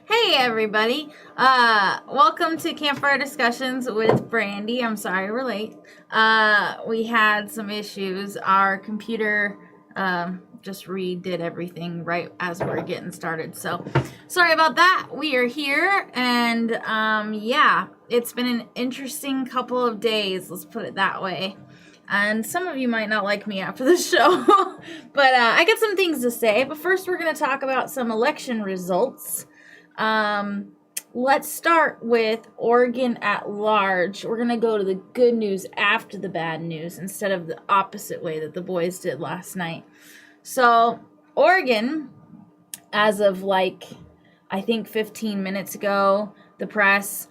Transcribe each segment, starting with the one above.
Hey everybody, welcome to Campfire Discussions with Brandy. I'm sorry we're late. We had some issues. Our computer just redid everything right as we're getting started. So sorry about that. We are here and yeah, it's been an interesting couple of days, let's put it that way. And some of you might not like me after the show, but I got some things to say. But first we're going to talk about some election results. Let's start with Oregon at large. We're going to go to the good news after the bad news instead of the opposite way that the boys did last night. So, Oregon, as of I think 15 minutes ago, the press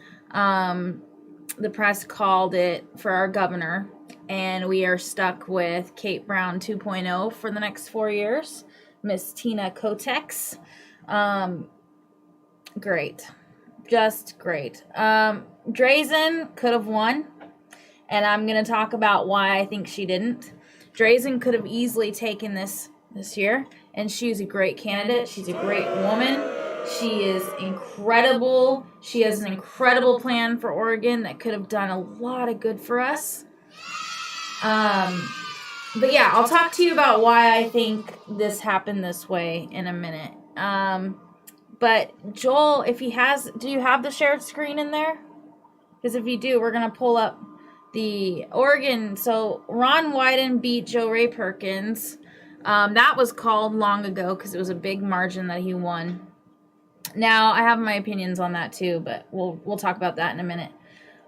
called it for our governor, and we are stuck with Kate Brown 2.0 for the next 4 years, Miss Tina Kotex. Great. Just great. Drazen could have won, and I'm going to talk about why I think she didn't. Drazen could have easily taken this year, and she's a great candidate. She's a great woman. She is incredible. She has an incredible plan for Oregon that could have done a lot of good for us. But yeah, I'll talk to you about why I think this happened this way in a minute. But Joel, do you have the shared screen in there? Because if you do, we're going to pull up the Oregon. So Ron Wyden beat Joe Ray Perkins. That was called long ago because it was a big margin that he won. Now, I have my opinions on that too, but we'll talk about that in a minute.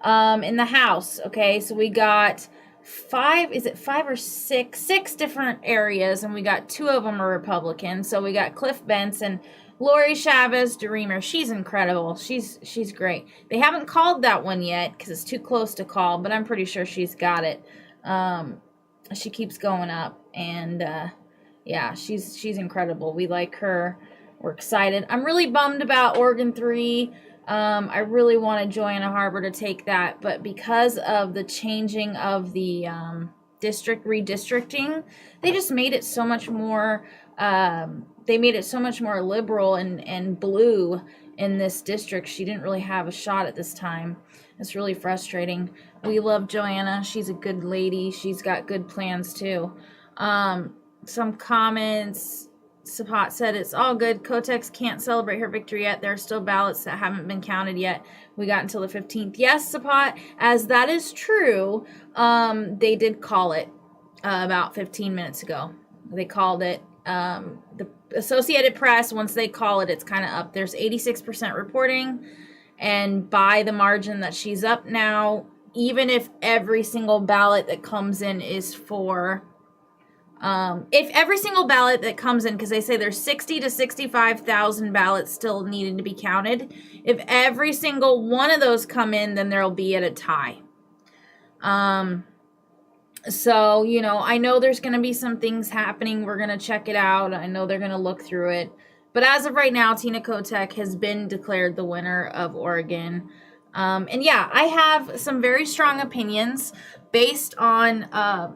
In the House, okay, so we got five or six different areas, and we got 2 of them are Republican. So we got Cliff Benson, Lori Chavez DeReamer. She's incredible. She's great. They haven't called that one yet because it's too close to call, but I'm pretty sure she's got it. She keeps going up, and yeah, she's incredible. We like her. We're excited. I'm really bummed about Oregon 3. I really wanted Joanna Harbor to take that, but because of the changing of the district redistricting, they just made it so much more. They made it so much more liberal and blue, in this district. She didn't really have a shot at this time. It's really frustrating. We love Joanna. She's a good lady. She's got good plans too. Some comments. Sapat said it's all good. Kotex can't celebrate her victory yet. There are still ballots that haven't been counted yet. We got until the 15th. Yes, Sapat, as that is true, they did call it about 15 minutes ago. They called it. The Associated Press, once they call it, it's kind of up. There's 86% reporting, and by the margin that she's up now, even if every single ballot that comes in is for... if every single ballot that comes in, because they say there's 60 to 65,000 ballots still needing to be counted. If every single one of those come in, then there'll be at a tie. So, you know, I know there's going to be some things happening. We're going to check it out. I know they're going to look through it. But as of right now, Tina Kotek has been declared the winner of Oregon. And yeah, I have some very strong opinions based on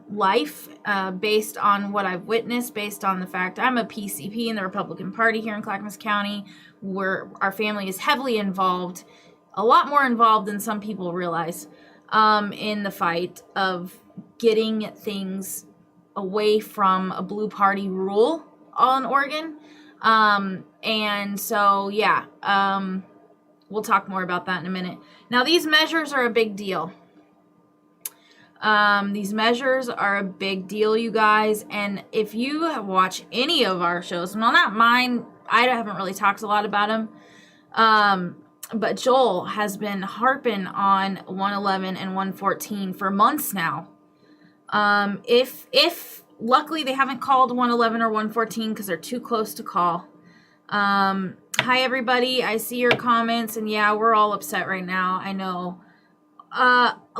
life, based on what I've witnessed, based on the fact I'm a PCP in the Republican Party here in Clackamas County, where our family is heavily involved, a lot more involved than some people realize, in the fight of getting things away from a blue party rule on Oregon. And so, yeah, we'll talk more about that in a minute. Now, these measures are a big deal. These measures are a big deal, you guys. And if you watch any of our shows, well, not mine, I haven't really talked a lot about them. But Joel has been harping on 111 and 114 for months now. If luckily they haven't called 111 or 114 because they're too close to call. Hi, everybody. I see your comments, and yeah, we're all upset right now. I know.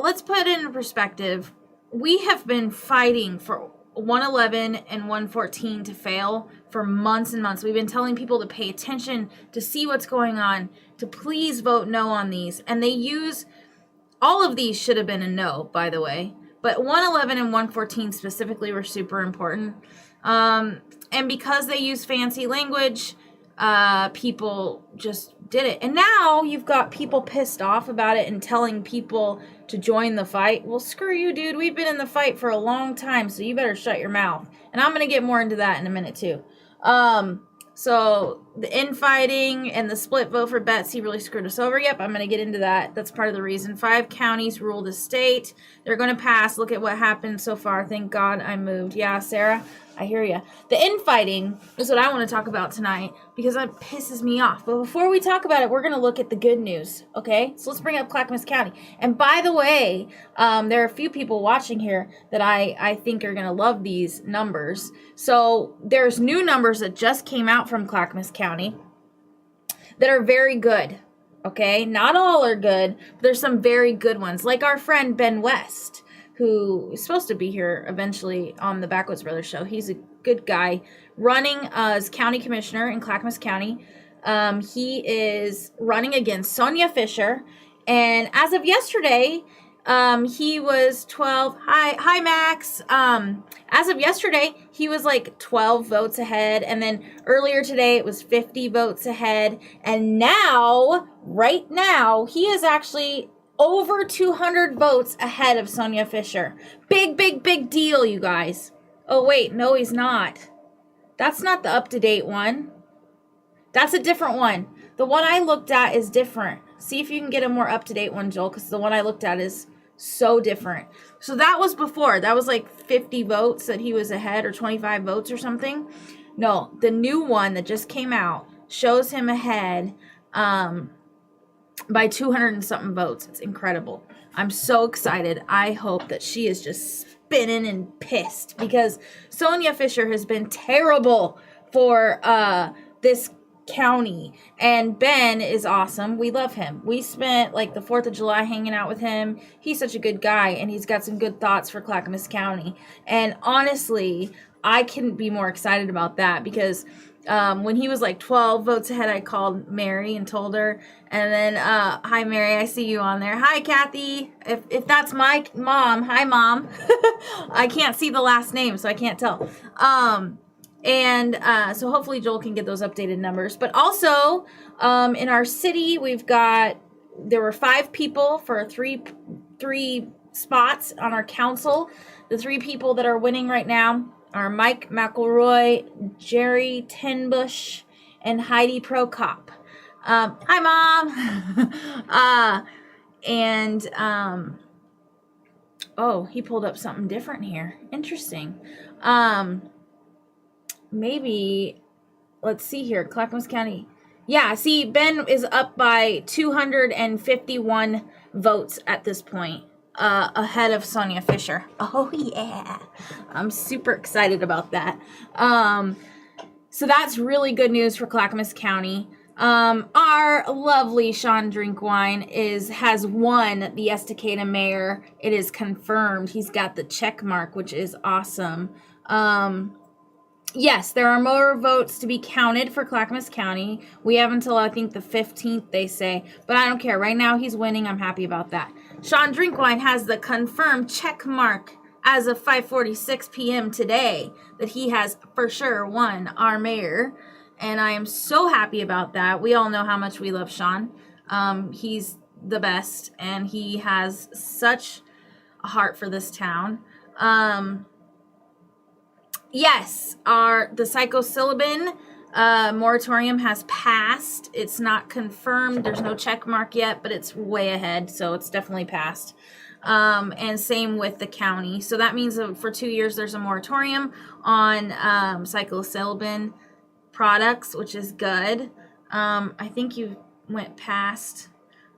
Let's put it in perspective. We have been fighting for 111 and 114 to fail for months and months. We've been telling people to pay attention, to see what's going on, to please vote no on these. And they use, all of these should have been a no, by the way. But 111 and 114 specifically were super important. And because they use fancy language, people just did it. And now you've got people pissed off about it and telling people to join the fight. Well, screw you, dude. We've been in the fight for a long time, so you better shut your mouth. And I'm going to get more into that in a minute, too. So the infighting and the split vote for Betsy really screwed us over. Yep, I'm going to get into that. That's part of the reason. 5 counties rule the state. They're going to pass. Look at what happened so far. Thank God I moved. Yeah, Sarah, I hear you. The infighting is what I want to talk about tonight because it pisses me off. But before we talk about it, we're going to look at the good news, okay? So let's bring up Clackamas County. And by the way, there are a few people watching here that I think are going to love these numbers. So there's new numbers that just came out from Clackamas County that are very good, okay? Not all are good, but there's some very good ones. Like our friend Ben West, who is supposed to be here eventually on the Backwoods Brothers show. He's a good guy running as county commissioner in Clackamas County. He is running against Sonia Fisher. And as of yesterday, he was 12. Hi, Max. As of yesterday, he was like 12 votes ahead. And then earlier today, it was 50 votes ahead. And now, right now, he is actually over 200 votes ahead of Sonia Fisher. Big, big, big deal, you guys. Oh, wait. No, he's not. That's not the up-to-date one. That's a different one. The one I looked at is different. See if you can get a more up-to-date one, Joel, because the one I looked at is so different. So that was before. That was like 50 votes that he was ahead, or 25 votes or something. No, the new one that just came out shows him ahead by 200 and something votes. It's incredible. I'm so excited. I hope that she is just spinning and pissed because Sonia Fisher has been terrible for this county, and Ben is awesome. We love him. We spent like the 4th of July hanging out with him. He's such a good guy, and he's got some good thoughts for Clackamas County. And honestly, I couldn't be more excited about that because when he was like 12 votes ahead, I called Mary and told her. And then, hi, Mary, I see you on there. Hi, Kathy. If that's my mom, hi, Mom. I can't see the last name, so I can't tell. And so hopefully Joel can get those updated numbers. But also in our city, there were 5 people for three spots on our council. The 3 people that are winning right now are Mike McElroy, Jerry Tenbush, and Heidi Prokop. Hi, Mom. Oh, he pulled up something different here. Interesting. Maybe, let's see here, Clackamas County. Yeah, see, Ben is up by 251 votes at this point, ahead of Sonia Fisher. Oh, yeah. I'm super excited about that. So that's really good news for Clackamas County. Our lovely Sean Drinkwine has won the Estacada mayor. It is confirmed. He's got the check mark, which is awesome. Yes, there are more votes to be counted for Clackamas County. We have until, I think, the 15th, they say. But I don't care. Right now, he's winning. I'm happy about that. Sean Drinkwine has the confirmed check mark as of 5:46 p.m. today that he has for sure won our mayor. And I am so happy about that. We all know how much we love Sean. He's the best, and he has such a heart for this town. Yes, the psilocybin moratorium has passed. It's not confirmed. There's no check mark yet, but it's way ahead, so it's definitely passed. And same with the county. So that means that for 2 years there's a moratorium on psilocybin products, which is good. I think you went past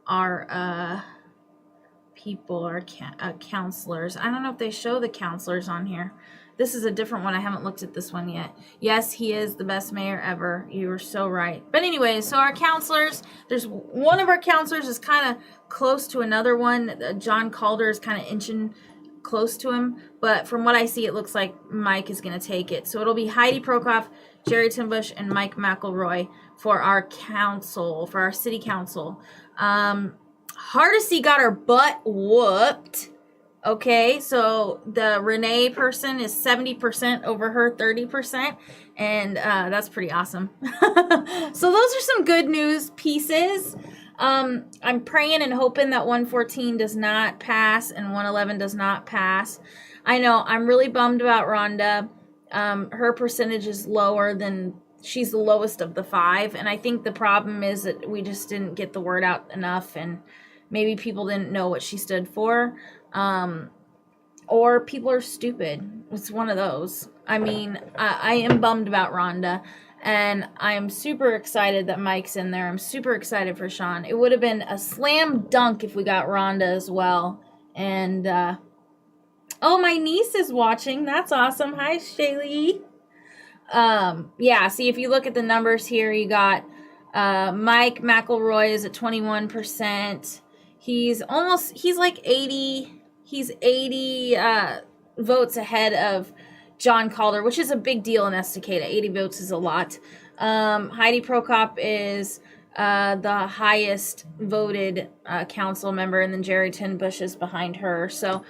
our people, our counselors. I don't know if they show the counselors on here. This is a different one. I haven't looked at this one yet. Yes, he is the best mayor ever. You were so right. But anyway, so our counselors, there's one of our counselors is kind of close to another one. John Calder is kind of inching close to him. But from what I see, it looks like Mike is going to take it. So it'll be Heidi Prokop, Jerry Timbush, and Mike McElroy for our council, for our city council. Hardesty got her butt whooped. Okay, so the Renee person is 70% over her 30%, and that's pretty awesome. So those are some good news pieces. I'm praying and hoping that 114 does not pass and 111 does not pass. I know, I'm really bummed about Rhonda. Her percentage is lower than, she's the lowest of the 5, and I think the problem is that we just didn't get the word out enough, and maybe people didn't know what she stood for. Or people are stupid. It's one of those. I mean, I am bummed about Rhonda, and I am super excited that Mike's in there. I'm super excited for Sean. It would have been a slam dunk if we got Rhonda as well. And, oh, my niece is watching. That's awesome. Hi, Shaylee. Yeah, see, if you look at the numbers here, you got, Mike McElroy is at 21%. He's like 80 votes ahead of John Calder, which is a big deal in Estacada. 80 votes is a lot. Heidi Prokop is the highest voted council member, and then Jerry Tenbush is behind her. So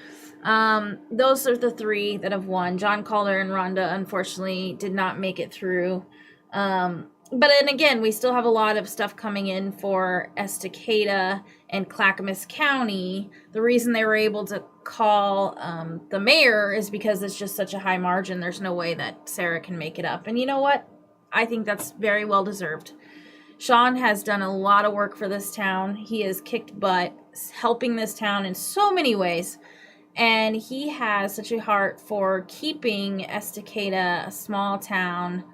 those are the 3 that have won. John Calder and Rhonda, unfortunately, did not make it through. But then again, we still have a lot of stuff coming in for Estacada and Clackamas County. The reason they were able to call the mayor is because it's just such a high margin. There's no way that Sarah can make it up. And you know what? I think that's very well deserved. Sean has done a lot of work for this town. He has kicked butt, helping this town in so many ways. And he has such a heart for keeping Estacada a small town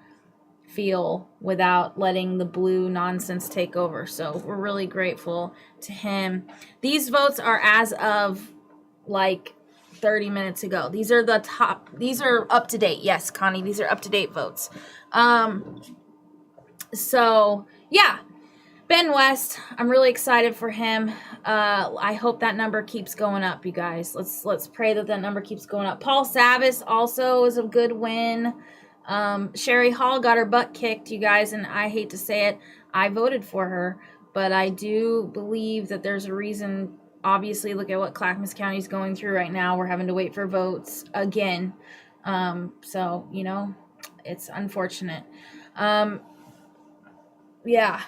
feel without letting the blue nonsense take over. So we're really grateful to him. These votes are as of like 30 minutes ago. These are the top, these are up to date. Yes, Connie, these are up to date votes. So yeah, Ben West, I'm really excited for him. I hope that number keeps going up, you guys. Let's pray that number keeps going up. Paul Savis also is a good win. Sherry Hall got her butt kicked, you guys, and I hate to say it, I voted for her, but I do believe that there's a reason. Obviously, look at what Clackamas County is going through right now. We're having to wait for votes again. So, you know, It's unfortunate. Um, yeah,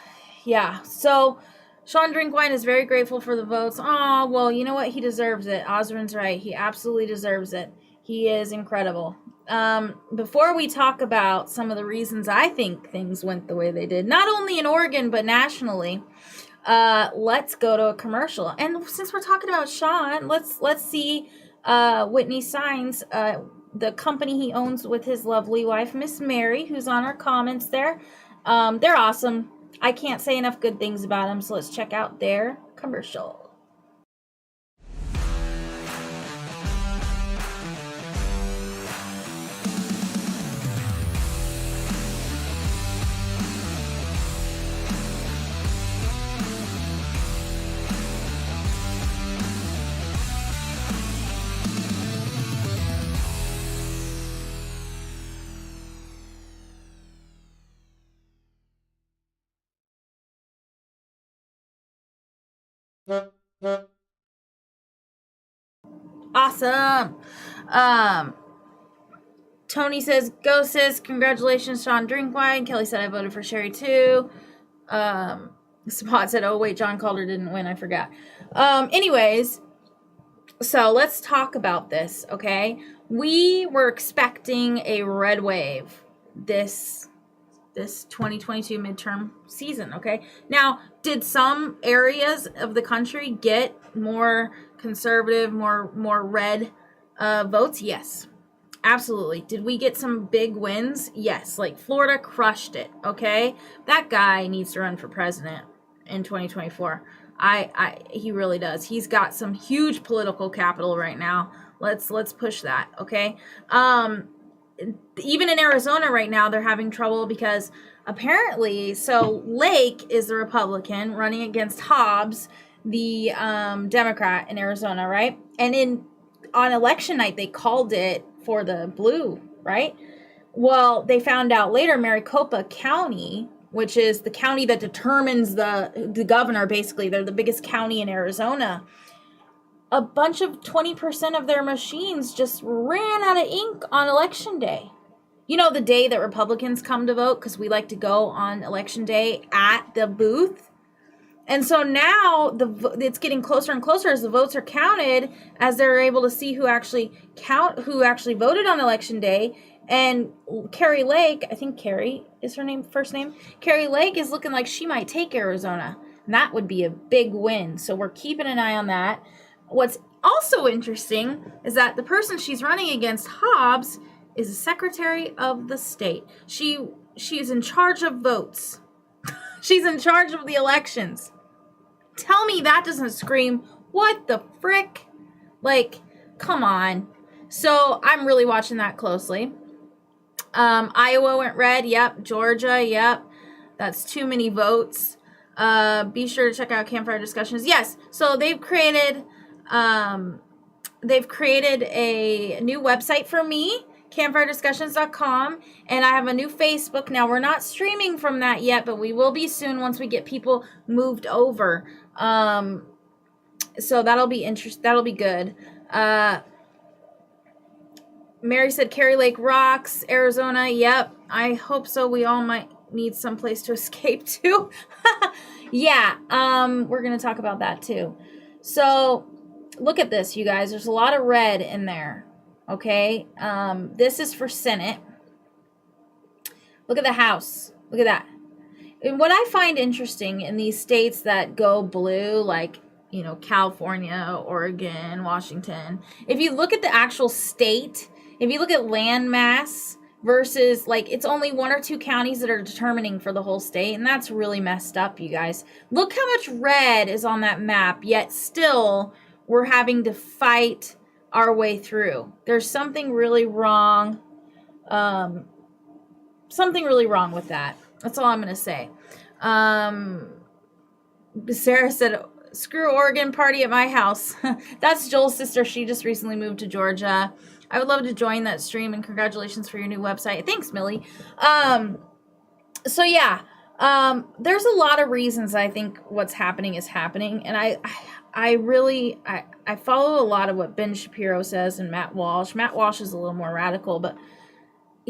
yeah. So Sean Drinkwine is very grateful for the votes. Oh, well, you know what? He deserves it. Osrin's right. He absolutely deserves it. He is incredible. Before we talk about some of the reasons I think things went the way they did, not only in Oregon, but nationally, let's go to a commercial. And since we're talking about Sean, let's see Whitney Signs, the company he owns with his lovely wife, Miss Mary, who's on our comments there. They're awesome. I can't say enough good things about them, so let's check out their commercial. Awesome. Tony says, go sis, congratulations, Sean Drinkwine. Kelly said I voted for Sherry too. Spot said, oh wait, John Calder didn't win, I forgot. Anyways, so let's talk about this, okay? We were expecting a red wave this 2022 midterm season, okay? Now, did some areas of the country get more conservative, more red votes? Yes, absolutely. Did we get some big wins? Yes, like Florida crushed it, okay? That guy needs to run for president in 2024. He really does. He's got some huge political capital right now. Let's push that, okay? Even in Arizona right now, they're having trouble because apparently, so Lake is the Republican running against Hobbs, the Democrat in Arizona, right? And on election night, they called it for the blue, right? Well, they found out later Maricopa County, which is the county that determines the governor, basically, they're the biggest county in Arizona. A bunch of 20% of their machines just ran out of ink on election day. You know, the day that Republicans come to vote, because we like to go on election day at the booth. And so now it's getting closer and closer as the votes are counted, as they're able to see who actually voted on election day. And Carrie Lake, I think Carrie is her name, first name. Carrie Lake is looking like she might take Arizona. And that would be a big win. So we're keeping an eye on that. What's also interesting is that the person she's running against, Hobbs, is the Secretary of the State. She is in charge of votes. She's in charge of the elections. Tell me that doesn't scream, what the frick? Like, come on. So I'm really watching that closely. Iowa went red. Yep. Georgia. Yep. That's too many votes. Be sure to check out Campfire Discussions. Yes. So they've created a new website for me, campfirediscussions.com, and I have a new Facebook. Now, we're not streaming from that yet, but we will be soon once we get people moved over. So that'll be interesting. That'll be good. Mary said Carrie Lake rocks. Arizona, yep. I hope so. We all might need some place to escape to. Yeah, we're going to talk about that too. So look at this, you guys. There's a lot of red in there. Okay, this is for Senate. Look at the House. Look at that. And what I find interesting in these states that go blue, like, you know, California, Oregon, Washington, if you look at the actual state, if you look at land mass versus, like, it's only one or two counties that are determining for the whole state, and that's really messed up, you guys. Look how much red is on that map, yet still we're having to fight our way through. There's something really wrong. Something really wrong with that. That's all I'm going to say. Sarah said, screw Oregon, party at my house. That's Joel's sister. She just recently moved to Georgia. I would love to join that stream, and congratulations for your new website. Thanks, Millie. So yeah, there's a lot of reasons I think what's happening is happening. And I really follow a lot of what Ben Shapiro says and Matt Walsh. Matt Walsh is a little more radical, but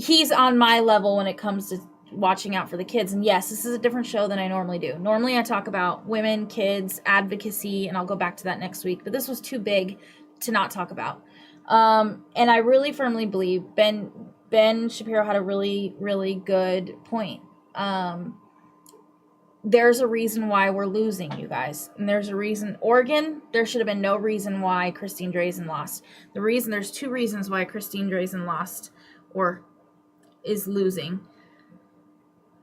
he's on my level when it comes to watching out for the kids. And yes, this is a different show than I normally do. Normally I talk about women, kids, advocacy, and I'll go back to that next week. But this was too big to not talk about. And I really firmly believe Ben Shapiro had a really, really good point. There's a reason why we're losing, you guys. And there's a reason. Oregon, there should have been no reason why Christine Drazen lost. There's two reasons why Christine Drazen lost or is losing.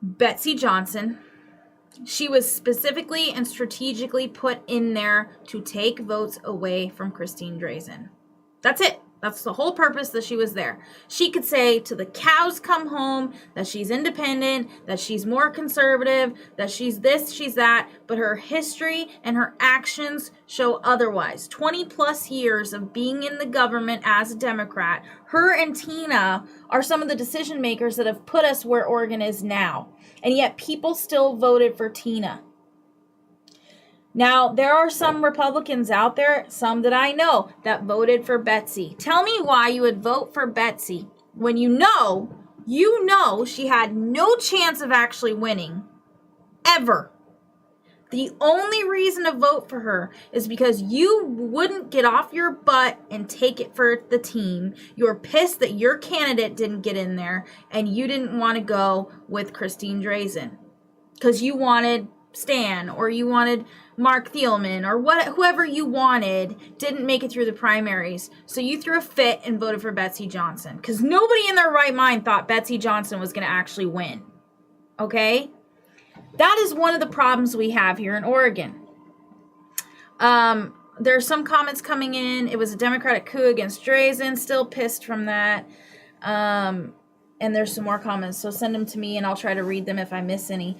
Betsy Johnson, she was specifically and strategically put in there to take votes away from Christine Drazen. That's it. That's the whole purpose that she was there. She could say to the cows come home that she's independent, that she's more conservative, that she's this, she's that, but her history and her actions show otherwise. 20 plus years of being in the government as a Democrat, her and Tina are some of the decision makers that have put us where Oregon is now. And yet people still voted for Tina. Now, there are some Republicans out there, some that I know, that voted for Betsy. Tell me why you would vote for Betsy when you know she had no chance of actually winning, ever. The only reason to vote for her is because you wouldn't get off your butt and take it for the team. You're pissed that your candidate didn't get in there and you didn't want to go with Christine Drazen because you wanted Stan or you wanted Mark Thielman or whoever you wanted didn't make it through the primaries. So you threw a fit and voted for Betsy Johnson because nobody in their right mind thought Betsy Johnson was going to actually win. Okay? That is one of the problems we have here in Oregon. There's some comments coming in. It was a Democratic coup against Drazen. Still pissed from that. And there's some more comments. So send them to me and I'll try to read them if I miss any.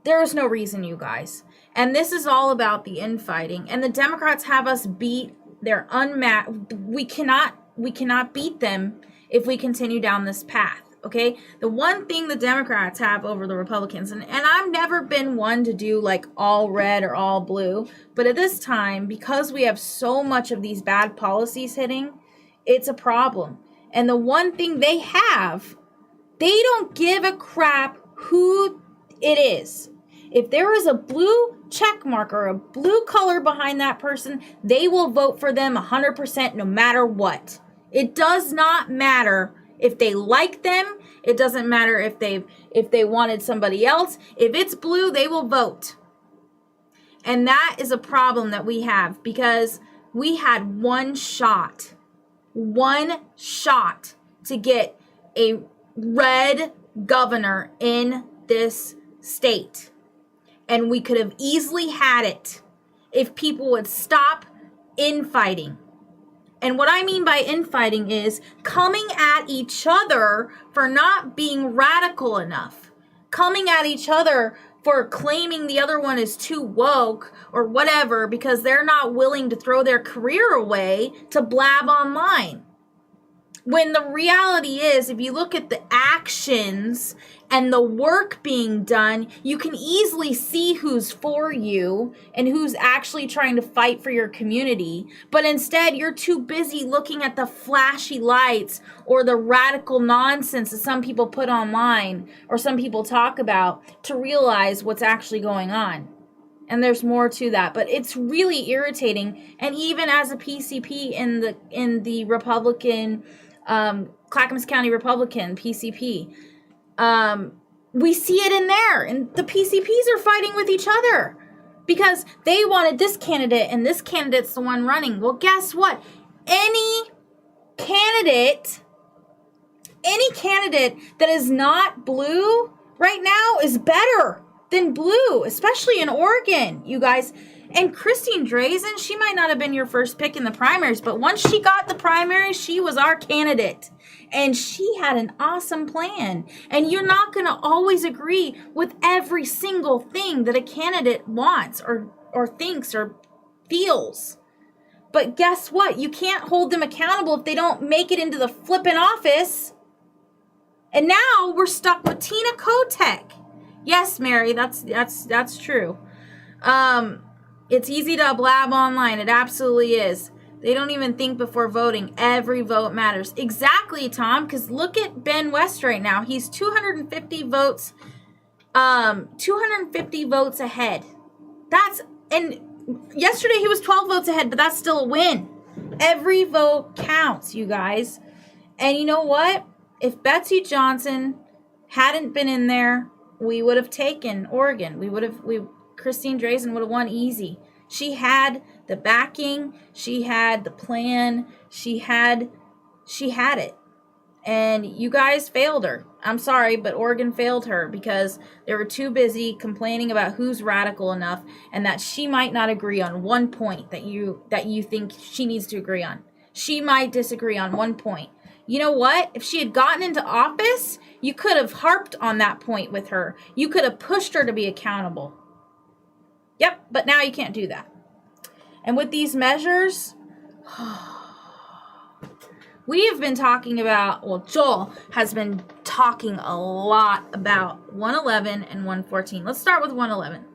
There was no reason, you guys. And this is all about the infighting. And the Democrats have us beat. They're unmatched. We cannot beat them if we continue down this path. Okay? The one thing the Democrats have over the Republicans, and I've never been one to do like all red or all blue, but at this time, because we have so much of these bad policies hitting, it's a problem. And the one thing they have, they don't give a crap who it is. If there is a blue check mark or a blue color behind that person, they will vote for them 100% no matter what. It does not matter if they like them. It doesn't matter if they wanted somebody else. If it's blue, they will vote. And that is a problem that we have because we had one shot to get a red governor in this state. And we could have easily had it if people would stop infighting. And what I mean by infighting is coming at each other for not being radical enough. Coming at each other for claiming the other one is too woke or whatever because they're not willing to throw their career away to blab online. When the reality is, if you look at the actions and the work being done, you can easily see who's for you and who's actually trying to fight for your community. But instead, you're too busy looking at the flashy lights or the radical nonsense that some people put online or some people talk about to realize what's actually going on. And there's more to that, but it's really irritating. And even as a PCP in the Republican, Clackamas County Republican, PCP, we see it in there. And the PCPs are fighting with each other because they wanted this candidate and this candidate's the one running. Well, guess what? Any candidate that is not blue right now is better than blue, especially in Oregon, you guys. And Christine Drazen, she might not have been your first pick in the primaries, but once she got the primaries, she was our candidate. And she had an awesome plan. And you're not going to always agree with every single thing that a candidate wants or thinks or feels. But guess what? You can't hold them accountable if they don't make it into the flippin' office. And now we're stuck with Tina Kotek. Yes, Mary, that's true. It's easy to blab online. It absolutely is. They don't even think before voting. Every vote matters. Exactly, Tom, because look at Ben West right now. He's 250 votes, 250 votes ahead. And yesterday he was 12 votes ahead, but that's still a win. Every vote counts, you guys. And you know what? If Betsy Johnson hadn't been in there, we would have taken Oregon. Christine Drazan would have won easy. She had the backing, she had the plan, she had it. And you guys failed her. I'm sorry, but Oregon failed her because they were too busy complaining about who's radical enough and that she might not agree on one point that you think she needs to agree on. She might disagree on one point. You know what? If she had gotten into office, you could have harped on that point with her. You could have pushed her to be accountable. Yep, but now you can't do that. And with these measures, we have been talking about, well, Joel has been talking a lot about 111 and 114. Let's start with 111.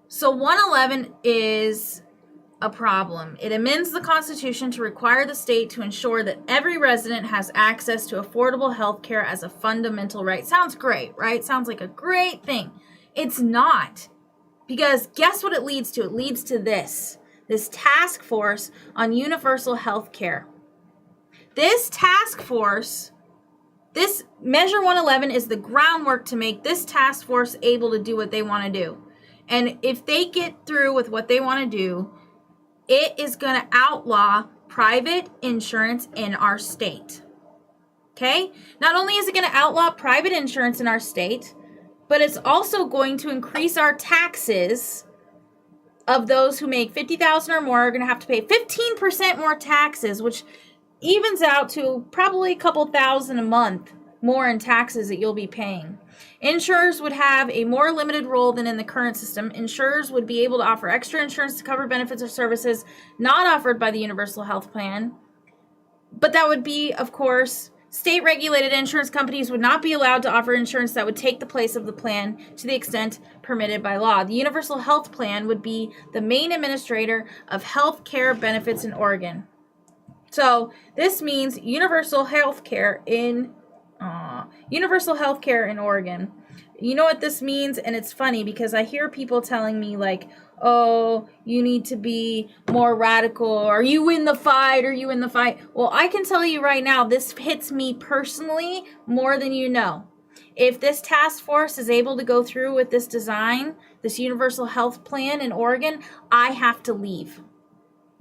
So 111 is a problem. It amends the Constitution to require the state to ensure that every resident has access to affordable health care as a fundamental right. Sounds great, right? Sounds like a great thing. It's not. Because guess what it leads to? It leads to this task force on universal health care. This task force, this Measure 111 is the groundwork to make this task force able to do what they want to do. And if they get through with what they want to do, it is going to outlaw private insurance in our state. Okay? Not only is it going to outlaw private insurance in our state, but it's also going to increase our taxes of those who make $50,000 or more are going to have to pay 15% more taxes, which evens out to probably a couple thousand a month more in taxes that you'll be paying. Insurers would have a more limited role than in the current system. Insurers would be able to offer extra insurance to cover benefits or services not offered by the Universal Health Plan. But that would be, of course, state-regulated insurance companies would not be allowed to offer insurance that would take the place of the plan to the extent permitted by law. The Universal Health Plan would be the main administrator of health care benefits in Oregon. So this means universal health care in Oregon. You know what this means? And it's funny because I hear people telling me like, oh, you need to be more radical. Are you in the fight? Are you in the fight? Well, I can tell you right now, this hits me personally more than you know. If this task force is able to go through with this design, this universal health plan in Oregon, I have to leave.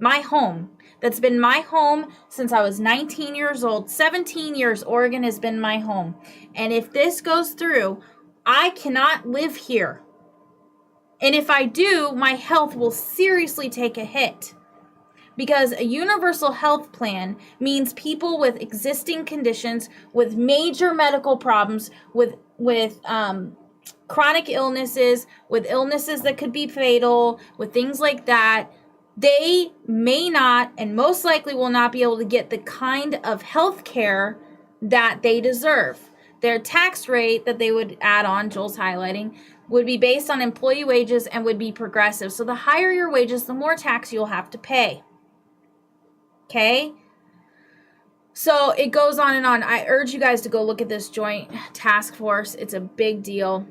My home, that's been my home since I was 19 years old. 17 years, Oregon has been my home. And if this goes through, I cannot live here. And if I do, my health will seriously take a hit. Because a universal health plan means people with existing conditions, with major medical problems, with chronic illnesses, with illnesses that could be fatal, with things like that, they may not and most likely will not be able to get the kind of health care that they deserve. Their tax rate that they would add on, Joel's highlighting, would be based on employee wages and would be progressive. So the higher your wages, the more tax you'll have to pay. Okay? So it goes on and on. I urge you guys to go look at this joint task force. It's a big deal.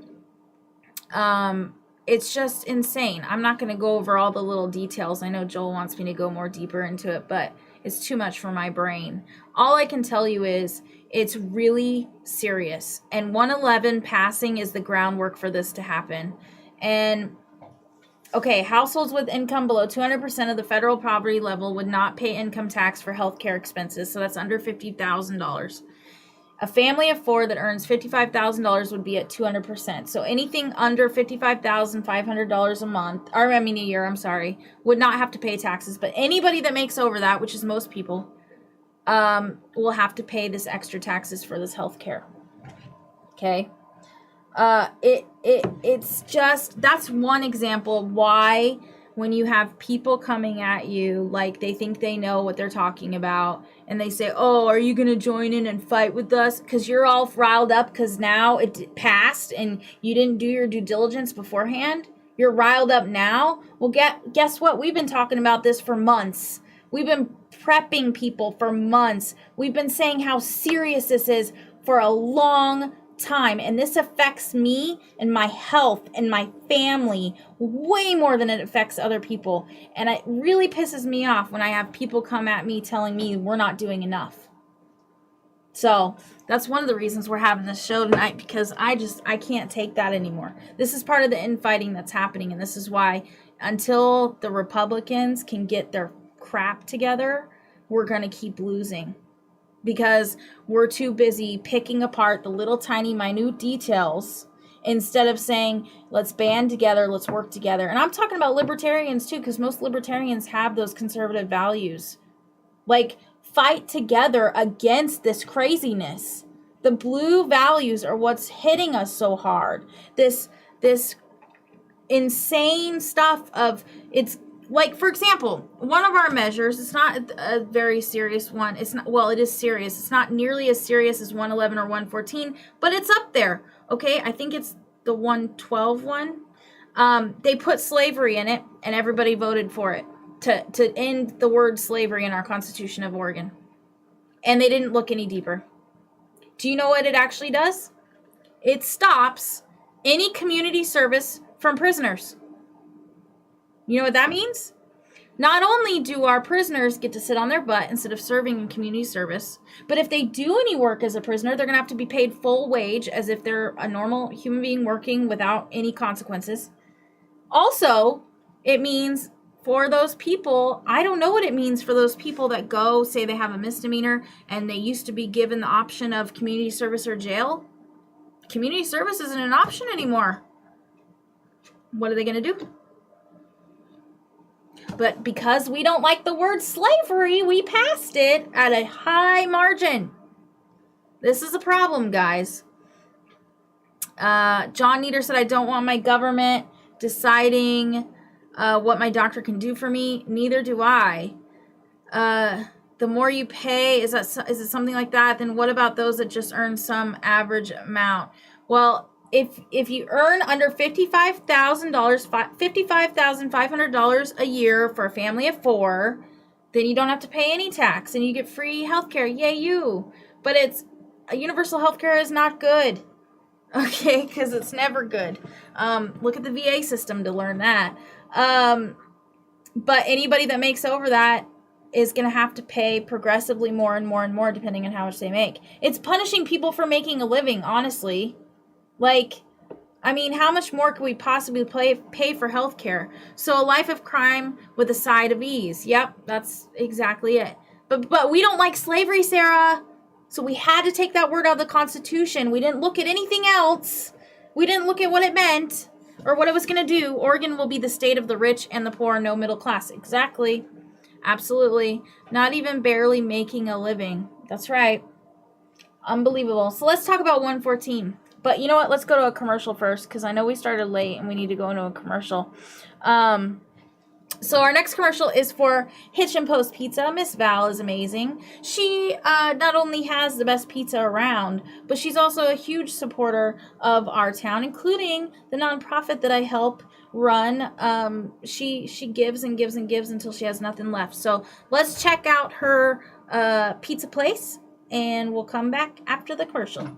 It's just insane. I'm not going to go over all the little details. I know Joel wants me to go more deeper into it, but it's too much for my brain. All I can tell you is it's really serious. And 111 passing is the groundwork for this to happen. And, okay, households with income below 200% of the federal poverty level would not pay income tax for health care expenses. So that's under $50,000. A family of four that earns $55,000 would be at 200%. So anything under $55,500 a year, would not have to pay taxes. But anybody that makes over that, which is most people, will have to pay this extra taxes for this health care. Okay? It's just, that's one example why when you have people coming at you like they think they know what they're talking about and they say, oh, are you going to join in and fight with us? Because you're all riled up because now it passed and you didn't do your due diligence beforehand. You're riled up now? Well, guess what? We've been talking about this for months. We've been prepping people for months. We've been saying how serious this is for a long time, and this affects me and my health and my family way more than it affects other people. And it really pisses me off when I have people come at me telling me we're not doing enough. So that's one of the reasons we're having this show tonight, because I can't take that anymore. This is part of the infighting that's happening, and this is why until the Republicans can get their crap together, we're going to keep losing, because we're too busy picking apart the little tiny minute details instead of saying, let's band together, let's work together. And I'm talking about libertarians too, because most libertarians have those conservative values. Like, fight together against this craziness. The blue values are what's hitting us so hard. This insane stuff of, it's like, for example, one of our measures, it's not a very serious one. It's not, well, it is serious. It's not nearly as serious as 111 or 114, but it's up there. Okay, I think it's the 112 one. They put slavery in it, and everybody voted for it to end the word slavery in our Constitution of Oregon. And they didn't look any deeper. Do you know what it actually does? It stops any community service from prisoners. You know what that means? Not only do our prisoners get to sit on their butt instead of serving in community service, but if they do any work as a prisoner, they're going to have to be paid full wage as if they're a normal human being working without any consequences. Also, it means for those people, I don't know what it means for those people that go, say they have a misdemeanor and they used to be given the option of community service or jail. Community service isn't an option anymore. What are they going to do? But because we don't like the word slavery, we passed it at a high margin. This is a problem, guys. John Nieder said, I don't want my government deciding what my doctor can do for me. Neither do I. The more you pay, is it something like that? Then what about those that just earn some average amount? Well, if you earn under $55,000, $55,500 a year for a family of 4, then you don't have to pay any tax and you get free healthcare. Yay, you! But universal healthcare is not good. Okay, because it's never good. Look at the VA system to learn that. But anybody that makes over that is going to have to pay progressively more and more and more depending on how much they make. It's punishing people for making a living, honestly. Like, I mean, how much more could we possibly pay for healthcare? So a life of crime with a side of ease. Yep, that's exactly it. But we don't like slavery, Sarah. So we had to take that word out of the Constitution. We didn't look at anything else. We didn't look at what it meant or what it was going to do. Oregon will be the state of the rich and the poor and no middle class. Exactly. Absolutely. Not even barely making a living. That's right. Unbelievable. So let's talk about 114. But you know what? Let's go to a commercial first, because I know we started late and we need to go into a commercial. So our next commercial is for Hitch and Post Pizza. Miss Val is amazing. She not only has the best pizza around, but she's also a huge supporter of our town, including the nonprofit that I help run. She gives and gives and gives until she has nothing left. So let's check out her pizza place, and we'll come back after the commercial.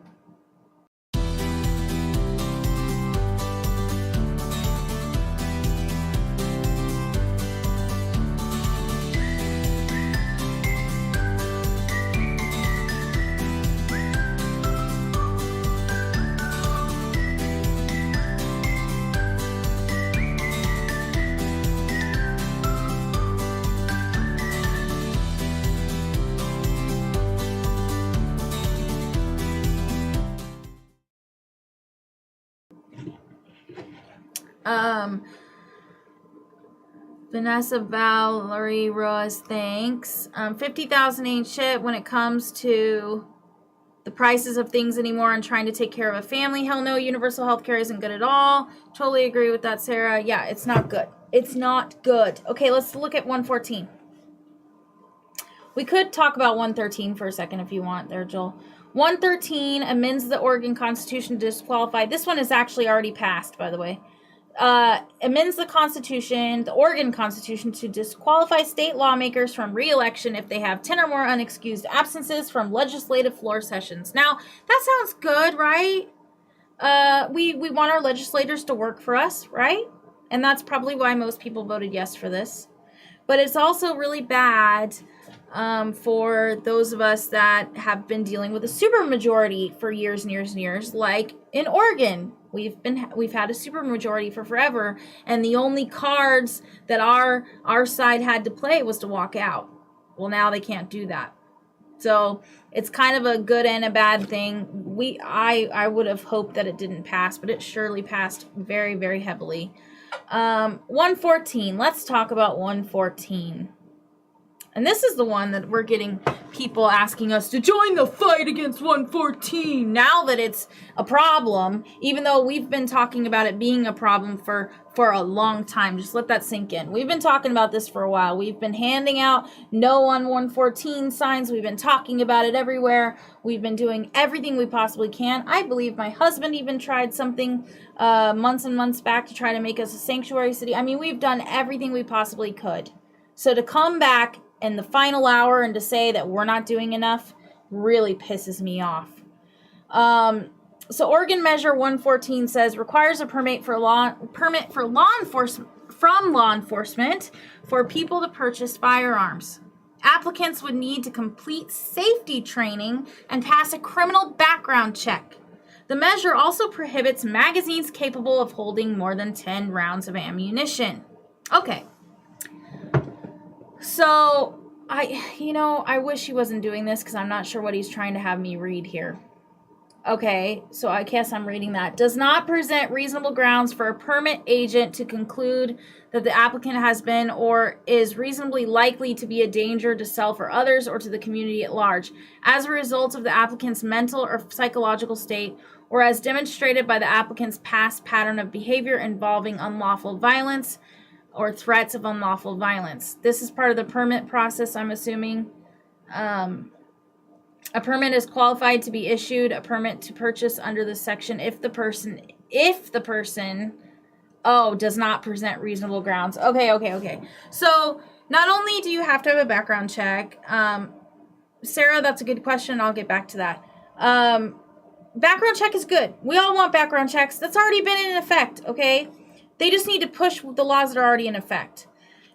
Vanessa Valerie Rose, thanks. 50,000 ain't shit when it comes to the prices of things anymore and trying to take care of a family. Hell no, universal health care isn't good at all. Totally agree with that, Sarah. Yeah, it's not good. It's not good. Okay, let's look at 114. We could talk about 113 for a second if you want there, Joel. 113 amends the Oregon Constitution to disqualify. This one is actually already passed, by the way. amends the Constitution, the Oregon Constitution, to disqualify state lawmakers from re-election if they have 10 or more unexcused absences from legislative floor sessions. Now, that sounds good, right? We want our legislators to work for us, right? And that's probably why most people voted yes for this. But it's also really bad for those of us that have been dealing with a supermajority for years and years and years, like in Oregon. We've had a supermajority for forever, and the only cards that our side had to play was to walk out. Well, now they can't do that. So it's kind of a good and a bad thing. I would have hoped that it didn't pass, but it surely passed very, very heavily. 114. Let's talk about 114. And this is the one that we're getting people asking us to join the fight against 114 now that it's a problem, even though we've been talking about it being a problem for a long time. Just let that sink in. We've been talking about this for a while. We've been handing out no on 114 signs. We've been talking about it everywhere. We've been doing everything we possibly can. I believe my husband even tried something months and months back to try to make us a sanctuary city. I mean, we've done everything we possibly could. So to come back in the final hour and to say that we're not doing enough really pisses me off. So Oregon Measure 114 says requires a permit for law enforcement for people to purchase firearms. Applicants would need to complete safety training and pass a criminal background check. The measure also prohibits magazines capable of holding more than 10 rounds of ammunition. Okay. So, I wish he wasn't doing this because I'm not sure what he's trying to have me read here. Okay, so I guess I'm reading that. Does not present reasonable grounds for a permit agent to conclude that the applicant has been or is reasonably likely to be a danger to self or others or to the community at large as a result of the applicant's mental or psychological state, or as demonstrated by the applicant's past pattern of behavior involving unlawful violence or threats of unlawful violence. This is part of the permit process, I'm assuming. A permit is qualified to be issued, a permit to purchase under this section if the person does not present reasonable grounds. Okay. So not only do you have to have a background check, Sarah, that's a good question. I'll get back to that. Background check is good. We all want background checks. That's already been in effect, okay? They just need to push the laws that are already in effect.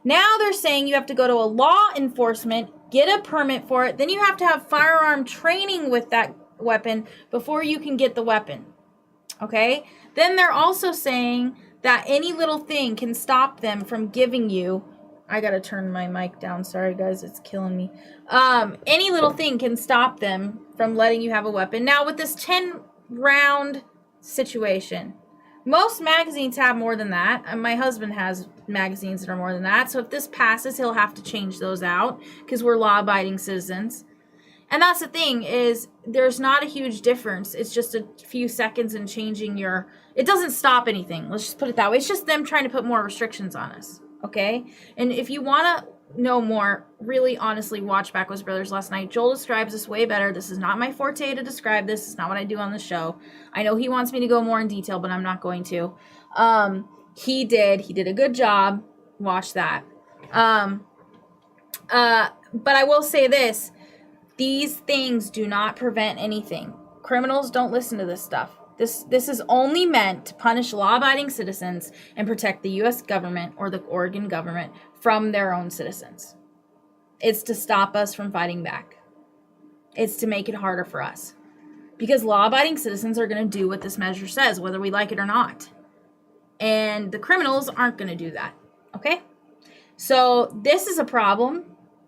Now they're saying you have to go to a law enforcement, get a permit for it, then you have to have firearm training with that weapon before you can get the weapon. Okay? Then they're also saying that any little thing can stop them from giving you... I gotta turn my mic down. Sorry, guys. It's killing me. Any little thing can stop them from letting you have a weapon. Now, with this 10-round situation... Most magazines have more than that. And my husband has magazines that are more than that. So if this passes, he'll have to change those out because we're law-abiding citizens. And that's the thing is there's not a huge difference. It's just a few seconds in changing your... It doesn't stop anything. Let's just put it that way. It's just them trying to put more restrictions on us. Okay? And if you want to know more, really honestly watch Backwoods Brothers last night. Joel describes this way better. This is not my forte to describe this. It's not what I do on the show. I know he wants me to go more in detail, but I'm not going to. He did a good job. Watch that. But I will say this. These things do not prevent anything. Criminals don't listen to this stuff. This is only meant to punish law-abiding citizens and protect the U.S. government or the Oregon government from their own citizens. It's to stop us from fighting back. It's to make it harder for us. Because law-abiding citizens are going to do what this measure says, whether we like it or not. And the criminals aren't going to do that. Okay? So this is a problem.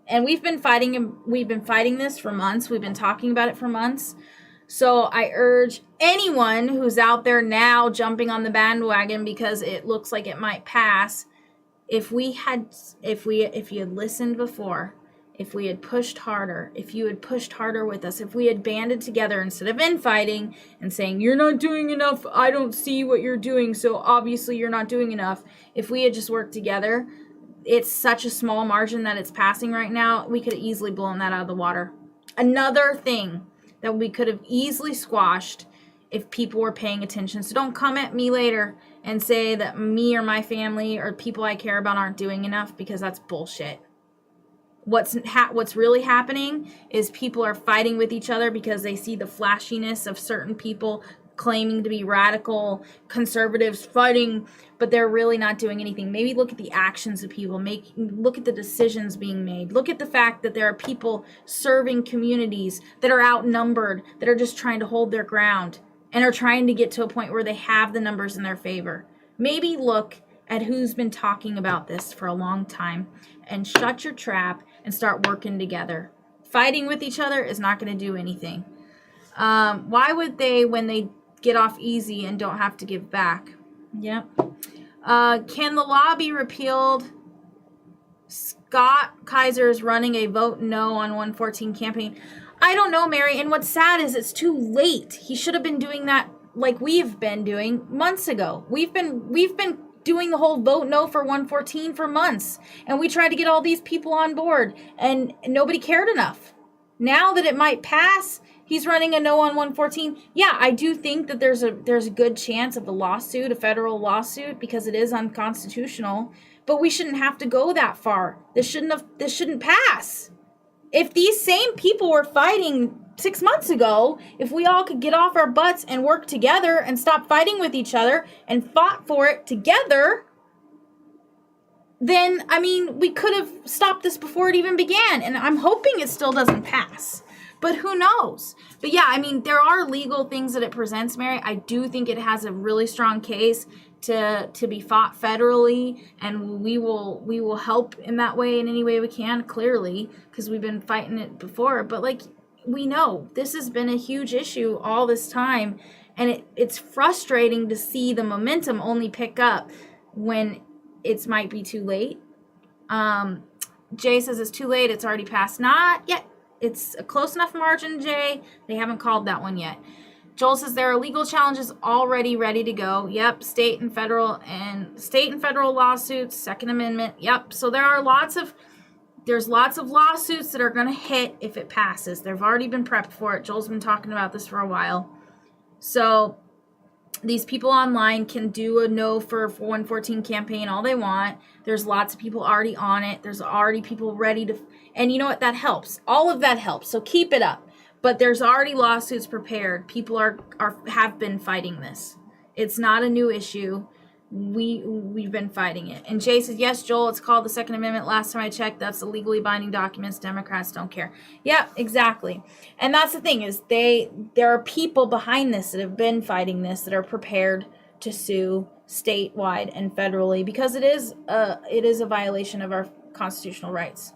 And we've been fighting this for months. We've been talking about it for months. So I urge anyone who's out there now jumping on the bandwagon because it looks like it might pass, if you had listened before, if we had pushed harder, if you had pushed harder with us, if we had banded together instead of infighting and saying, you're not doing enough, I don't see what you're doing, so obviously you're not doing enough. If we had just worked together, it's such a small margin that it's passing right now, we could have easily blown that out of the water. Another thing that we could have easily squashed if people were paying attention. So don't come at me later and say that me or my family or people I care about aren't doing enough, because that's bullshit. What's really happening is people are fighting with each other because they see the flashiness of certain people claiming to be radical conservatives fighting, but they're really not doing anything. Maybe look at the actions of people, look at the decisions being made. Look at the fact that there are people serving communities that are outnumbered, that are just trying to hold their ground and are trying to get to a point where they have the numbers in their favor. Maybe look at who's been talking about this for a long time and shut your trap and start working together. Fighting with each other is not going to do anything. Why would they, when they get off easy and don't have to give back? Yep. Can the law be repealed? Scott Kaiser is running a vote no on 114 campaign. I don't know, Mary. And what's sad is it's too late. He should have been doing that like we've been doing months ago. We've been doing the whole vote no for 114 for months, and we tried to get all these people on board, and nobody cared enough. Now that it might pass, he's running a no on 114. Yeah, I do think that there's a good chance of a federal lawsuit, because it is unconstitutional, but we shouldn't have to go that far. This shouldn't pass. If these same people were fighting 6 months ago, if we all could get off our butts and work together and stop fighting with each other and fought for it together, then, I mean, we could have stopped this before it even began. And I'm hoping it still doesn't pass. But who knows? But yeah, I mean, there are legal things that it presents, Mary. I do think it has a really strong case to be fought federally, and we will help in that way, in any way we can, clearly, because we've been fighting it before. But like, we know this has been a huge issue all this time, and it's frustrating to see the momentum only pick up when it might be too late. Jay says it's too late. It's already passed. Not yet. It's a close enough margin, Jay. They haven't called that one yet. Joel says there are legal challenges already ready to go. Yep, state and federal lawsuits, Second Amendment. Yep. So there's lots of lawsuits that are going to hit if it passes. They've already been prepped for it. Joel's been talking about this for a while. So these people online can do a no for 114 campaign all they want. There's lots of people already on it. There's already people ready to, and you know what? That helps. All of that helps. So keep it up. But there's already lawsuits prepared. People have been fighting this. It's not a new issue. We've been fighting it. And Jay says, yes, Joel, it's called the Second Amendment. Last time I checked, that's the legally binding documents. Democrats don't care. Yeah, exactly. And that's the thing, is there are people behind this that have been fighting this, that are prepared to sue statewide and federally, because it is a violation of our constitutional rights.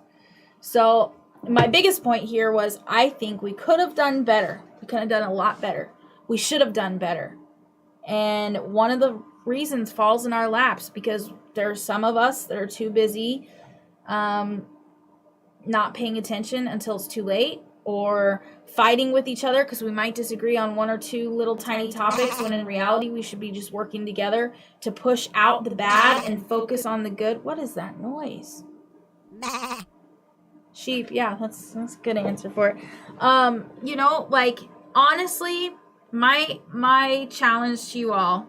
So my biggest point here was, I think we could have done better. We could have done a lot better. We should have done better. And one of the reasons falls in our laps, because there's some of us that are too busy not paying attention until it's too late, or fighting with each other because we might disagree on one or two little tiny topics, when in reality we should be just working together to push out the bad and focus on the good. What is that noise? Sheep. Yeah, that's a good answer for it. Like, honestly, my challenge to you all,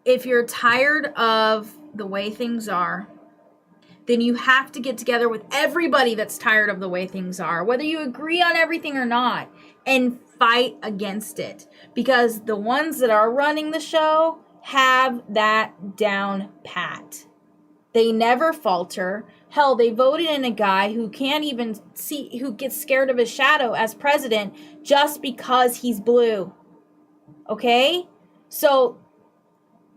if you're tired of the way things are, then you have to get together with everybody that's tired of the way things are, whether you agree on everything or not, and fight against it. Because the ones that are running the show have that down pat. They never falter. Hell, they voted in a guy who can't even see, who gets scared of his shadow as president just because he's blue. Okay? So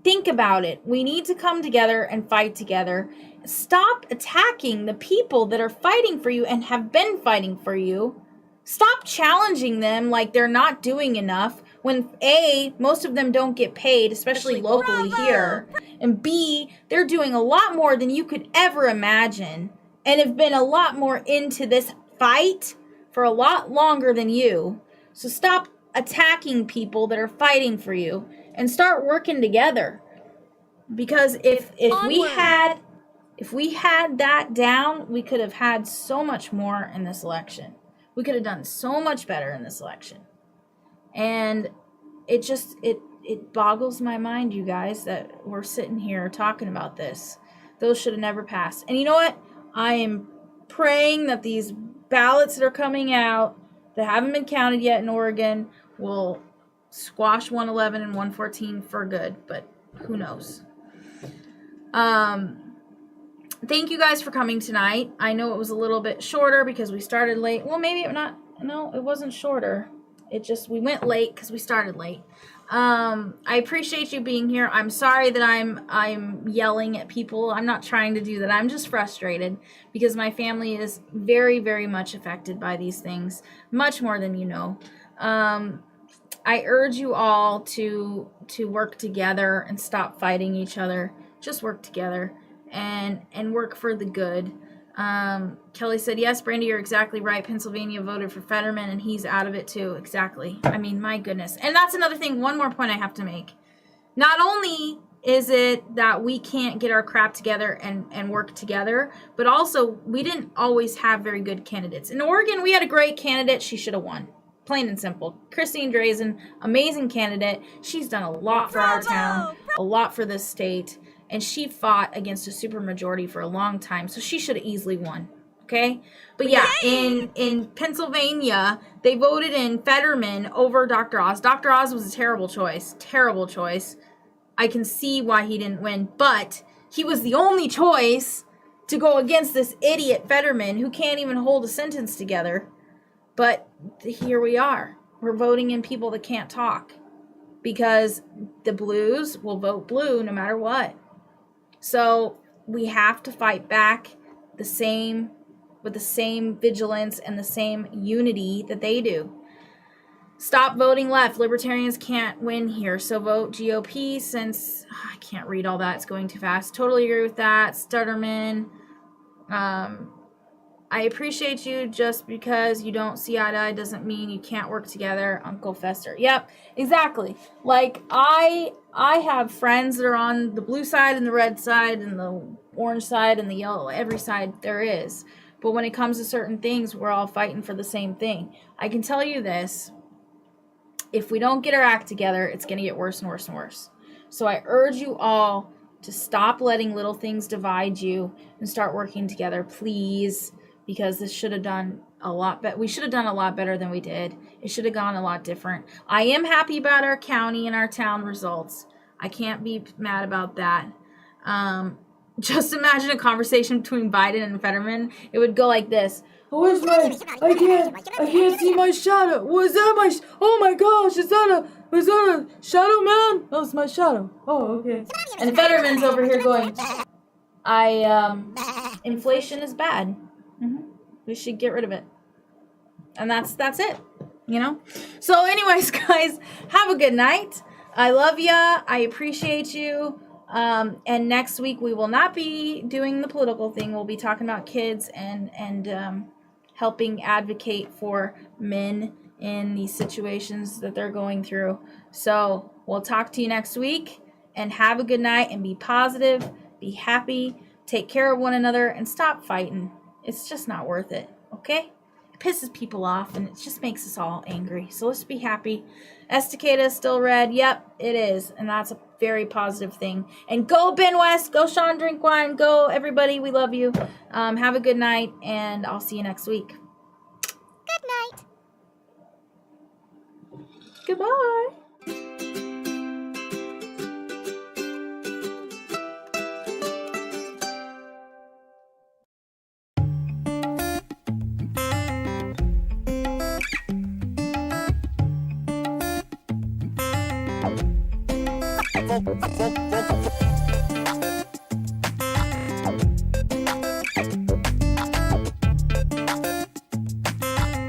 think about it. We need to come together and fight together. Stop attacking the people that are fighting for you and have been fighting for you. Stop challenging them like they're not doing enough, when A, most of them don't get paid, especially locally here, and B, they're doing a lot more than you could ever imagine, and have been a lot more into this fight for a lot longer than you. So stop attacking people that are fighting for you and start working together. Because if we had that down, we could have had so much more in this election. We could have done so much better in this election. And it it boggles my mind, you guys, that we're sitting here talking about this. Those should have never passed. And you know what? I am praying that these ballots that are coming out that haven't been counted yet in Oregon will squash 111 and 114 for good, but who knows? Thank you guys for coming tonight. I know it was a little bit shorter because we started late. Well, maybe not. No, it wasn't shorter. It just, we went late because we started late. I appreciate you being here. I'm sorry that I'm yelling at people. I'm not trying to do that. I'm just frustrated because my family is very, very much affected by these things, much more than you know. I urge you all to work together and stop fighting each other. Just work together and work for the good. Kelly said, yes, Brandy, you're exactly right. Pennsylvania voted for Fetterman and he's out of it too. Exactly. I mean, my goodness. And that's another thing. One more point I have to make. Not only is it that we can't get our crap together and work together, but also we didn't always have very good candidates. In Oregon, we had a great candidate. She should have won. Plain and simple. Christine Drazen, amazing candidate. She's done a lot for our town, a lot for this state. And she fought against a supermajority for a long time, so she should have easily won, okay? But yeah, in Pennsylvania, they voted in Fetterman over Dr. Oz. Dr. Oz was a terrible choice. I can see why he didn't win, but he was the only choice to go against this idiot Fetterman who can't even hold a sentence together. But here we are. We're voting in people that can't talk because the blues will vote blue no matter what. So we have to fight back with the same vigilance and the same unity that they do. Stop voting left. Libertarians can't win here. So vote GOP since I can't read all that. It's going too fast. Totally agree with that. Stutterman. I appreciate you. Just because you don't see eye to eye doesn't mean you can't work together. Uncle Fester. Yep, exactly. Like I have friends that are on the blue side and the red side and the orange side and the yellow, every side there is. But when it comes to certain things, we're all fighting for the same thing. I can tell you this. If we don't get our act together, it's going to get worse and worse and worse. So I urge you all to stop letting little things divide you and start working together, please. Because this should have done a lot better. We should have done a lot better than we did. It should have gone a lot different. I am happy about our county and our town results. I can't be mad about that. Just imagine a conversation between Biden and Fetterman. It would go like this. Where's my? I can't see my shadow. Was that my? Oh my gosh! Is that a shadow man? That was my shadow. Oh, okay. And Fetterman's over here going. Inflation is bad. We should get rid of it. And that's it, you know? So anyways, guys, have a good night. I love ya. I appreciate you. And next week we will not be doing the political thing. We'll be talking about kids and helping advocate for men in these situations that they're going through. So we'll talk to you next week, and have a good night, and be positive, be happy, take care of one another, and stop fighting. It's just not worth it, okay? It pisses people off, and it just makes us all angry. So let's be happy. Estacada is still red. Yep, it is. And that's a very positive thing. And go Ben West. Go Sean Drink Wine. Go everybody. We love you. Have a good night, and I'll see you next week. Good night. Goodbye. Fuck.